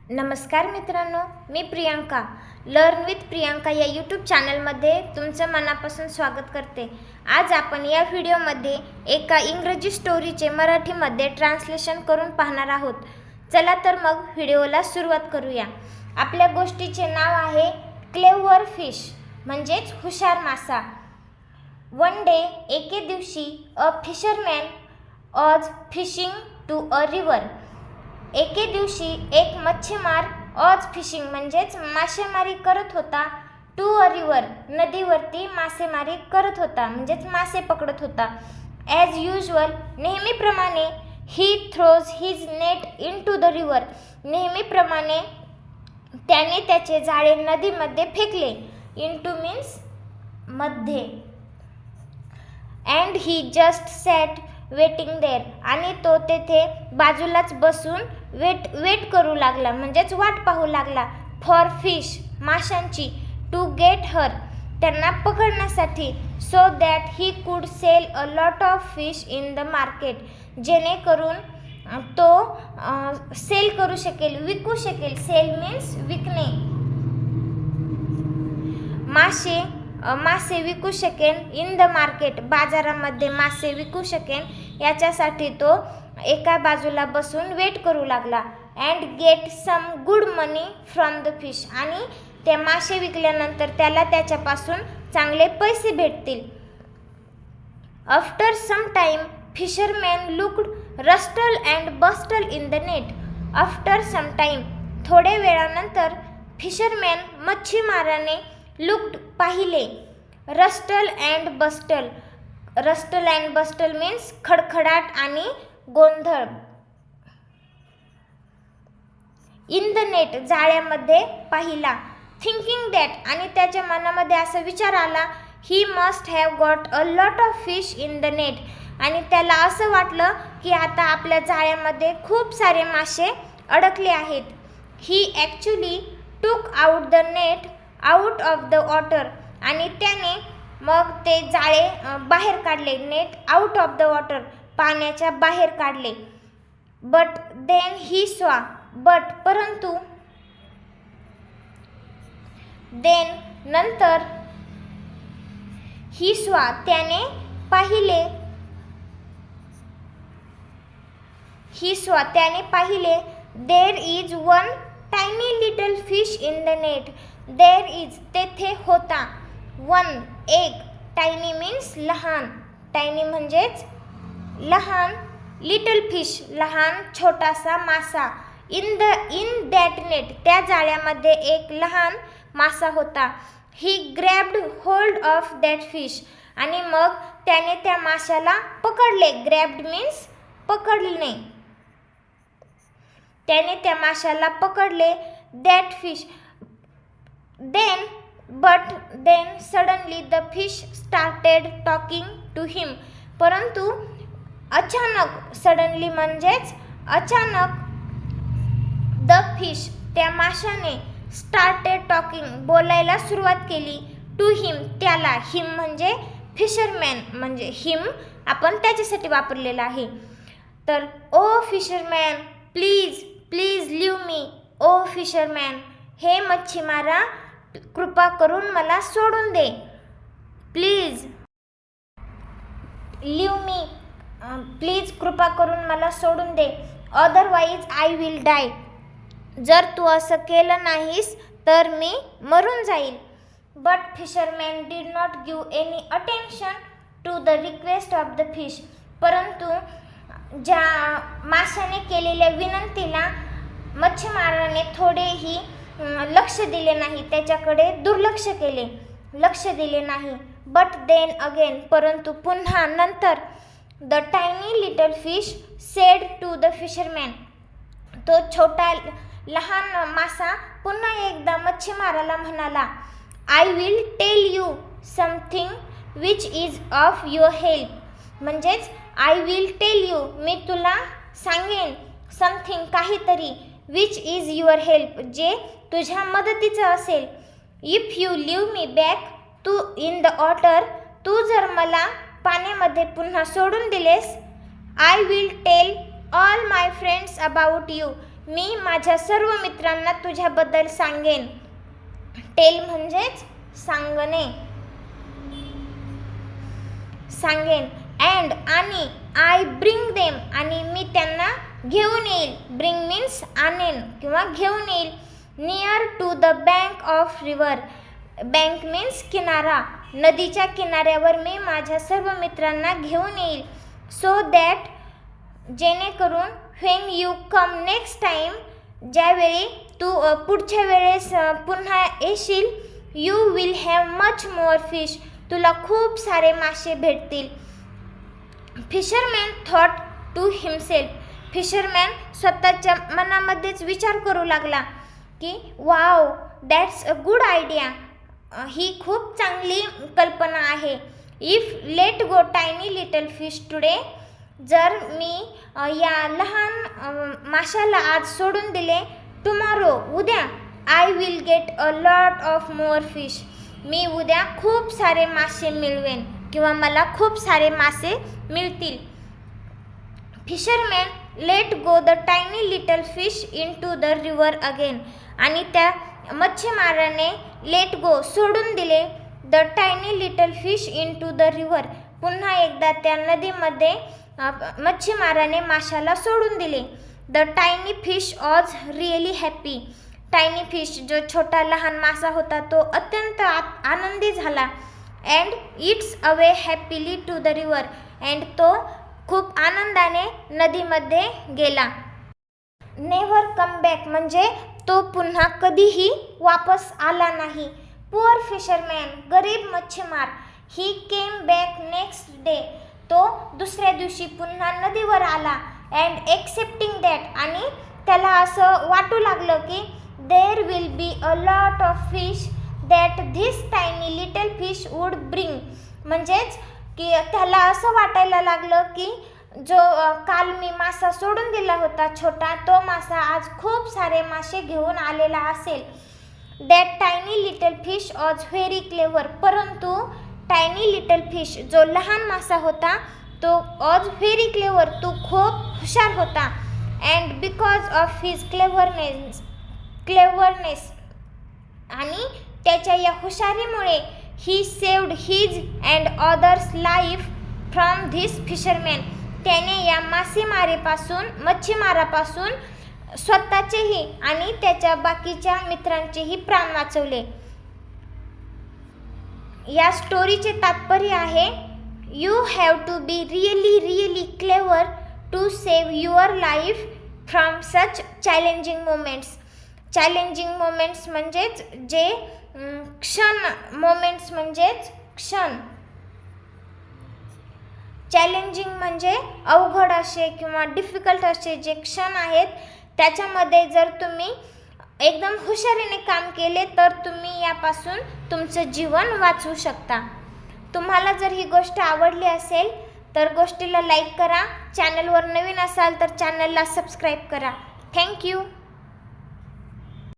नमस्कार मित्रांनो, मी Priyanka. Learn with Priyanka या यूट्यूब चॅनलमध्ये तुमचं मनापासून स्वागत करते. आज आपण या व्हिडिओमध्ये एका इंग्रजी स्टोरीचे मराठीमध्ये ट्रान्सलेशन करून पाहणार आहोत. चला तर मग व्हिडिओला सुरुवात करूया. आपल्या गोष्टीचे नाव आहे क्लेव्हर फिश, म्हणजेच हुशार मासा. वन डे, एके दिवशी, a fisherman was fishing to a river. एके दिवशी एक मच्छीमार ऑज फिशिंग म्हणजेच मासेमारी करत होता. टू अ रिव्हर, नदीवरती मासेमारी करत होता म्हणजेच मासे पकडत होता. ॲज युजल, नेहमीप्रमाणे, he throws his net into the river. नेहमीप्रमाणे त्याने त्याचे जाळे नदीमध्ये फेकले. इन टू मीन्स मध्ये. And he just sat waiting there, आणि तो तेथे बाजूलाच बसून वेट करू लागला म्हणजेच वाट पाहू लागला. फॉर फिश, माशांची. टू गेट हर, त्यांना पकडण्यासाठी. So that he could sell a lot of fish in the market, जेणेकरून तो सेल करू शकेल, विकू शकेल. सेल मीन्स विकणे. मासे विकू शकेन. इन द मार्केट, बाजारामध्ये मासे विकू शकेन, याच्यासाठी तो एका बाजूला बसून वेट करू लागला. And get some good money from the fish, आणि ते मासे विकल्यानंतर त्याला त्याच्यापासून चांगले पैसे भेटतील. After some time, fisherman looked rustle and bustle in the net. After some time, थोडे वेळानंतर, फिशरमॅन मच्छीमाराने लुक्ड पाहिले. Rustle and bustle. Rustle and bustle means खडखडाट आणि गोंधळ. इन द नेट, जाळ्यामध्ये पाहिला. थिंकिंग दॅट, आणि त्याच्या मनामध्ये असा विचार आला. He must have got a lot of fish in the net, आणि त्याला असं वाटलं की आता आपल्या जाळ्यामध्ये खूप सारे मासे अडकले आहेत. ही ॲक्च्युली टूक out the net out of the water, आणि त्याने मग ते जाळे बाहेर काढले. Net out of the water, पाण्याच्या बाहेर काढले. बट देन ही सॉ, परंतु, देन नंतर, ही सॉ त्याने पाहिले. ही सॉ त्याने पाहिले. There is one tiny little fish in the net. There is, तेथे होता. वन, एक. टायनी मीन्स लहान. टायनी म्हणजेच लहान. लिटल फिश, लहान छोटासा मासा. इन दॅट नेट, त्या जाळ्यामध्ये एक लहान मासा होता. He grabbed hold of that fish, आणि मग त्याने त्या माशाला पकडले. ग्रॅब्ड मीन्स पकडणे. त्याने त्या माशाला पकडले. That fish. Then suddenly the fish started talking to him. परंतु अचानक, suddenly म्हणजेच अचानक, the fish, त्या माशाने, started talking, बोलायला सुरुवात केली. to him, त्याला. him म्हणजे फिशरमॅन, म्हणजे him आपण त्याच्यासाठी वापरलेला आहे. तर O fisherman, please leave me. O fisherman, हे मच्छीमारा, कृपा करून मला सोडून दे. प्लीज लिव्ह मी, प्लीज कृपा करून मला सोडून दे. अदरवाईज आय विल डाय, जर तू असं केलं नाहीस तर मी मरून जाईल. But fisherman did not give any attention to the request of the fish. परंतु ज्या माशाने केलेल्या विनंतीला मच्छीमाराने थोडेही लक्ष दिले नाही, त्याच्याकडे दुर्लक्ष केले, लक्ष दिले नाही. बट देन अगेन, परंतु पुन्हा नंतर, the tiny little fish said to the fisherman. तो छोटा लहान मासा पुन्हा एकदा मच्छीमाराला म्हणाला. I will tell you something which is of your help. म्हणजेच आय विल टेल यू, मी तुला सांगेन. समथिंग, काहीतरी. विच इज युअर हेल्प, जे तुझ्या मदतीचं असेल. If you leave me back to in the water, तू जर मला पाण्यामध्ये पुन्हा सोडून दिलेस. I will tell all my friends about you, मी माझ्या सर्व मित्रांना तुझ्याबद्दल सांगेन. टेल म्हणजेच सांगणे, सांगेन. अँड आणि आय ब्रिंग देम आणि मी त्यांना घेऊन येईल. ब्रिंग मीन्स आणेन किंवा घेऊन येईल. Near to the bank of river. Bank means किनारा. नदीच्या किनाऱ्यावर मी माझ्या सर्व मित्रांना घेऊन येईल. सो दॅट जेणेकरून when you come next time, ज्यावेळी तू पुढच्या वेळेस पुन्हा येशील, you will have much more fish. तुला खूप सारे मासे भेटतील. Fisherman thought to himself. Fisherman स्वतःच्या मनामध्येच विचार करू लागला की wow, that's a good idea. ही खूप चांगली कल्पना आहे. If let go tiny little fish today. जर मी या लहान माशाला आज सोडून दिले, टुमॉरो उद्या, I will get a lot of more fish. मी उद्या खूप सारे मासे मिळवेन किंवा मला खूप सारे मासे मिळतील. Fisherman let go the tiny little fish into the river again. आणि त्या मच्छीमाराने लेट गो सोडून दिले the tiny little fish into the river. पुन्हा एकदा त्या नदीमध्ये मच्छीमाराने माशाला सोडून दिले. The tiny fish was really happy. Tiny fish जो छोटा लहान मासा होता तो अत्यंत आनंदी झाला. And it's away happily to the river. And तो खूप आनंदाने नदीमध्ये गेला. नेव्हर कम बॅक म्हणजे तो पुन्हा कधीही वापस आला नाही. पुअर फिशरमॅन, गरीब मच्छीमार. ही केम बॅक नेक्स्ट डे. तो दुसऱ्या दिवशी पुन्हा नदीवर आला. अँड एक्सेप्टिंग दॅट आणि त्याला असं वाटू लागलं की there will be a lot of fish that this tiny little fish would bring. म्हणजेच की त्याला असं वाटायला लागलं की जो काल मी मासा सोडून दिला होता छोटा, तो मासा आज खूप सारे मासे घेऊन आलेला असेल. That tiny little fish was very clever. परंतु टायनी लिटल फिश जो लहान मासा होता तो वॉज व्हेरी क्लेवर. तो खूप हुशार होता. And because of his cleverness आणि त्याच्या या हुशारीमुळे he saved his and others life from this fisherman. त्याने या मच्छीमारापासून स्वतःचेही आणि त्याच्या बाकीच्या मित्रांचेही प्राण वाचवले. या स्टोरीचे तात्पर्य आहे you have to be really clever to save your life from such challenging moments. Challenging moments म्हणजेच जे क्षण. चॅलेंजिंग म्हणजे अवघड असे किंवा डिफिकल्ट असे जे क्षण आहेत, त्याच्यामध्ये जर तुम्ही एकदम हुशारीने काम केले तर तुम्ही यापासून तुमचं जीवन वाचवू शकता. तुम्हाला जर ही गोष्ट आवडली असेल तर गोष्टीला लाईक करा. चॅनलवर नवीन असाल तर चॅनलला सबस्क्राईब करा. थँक्यू.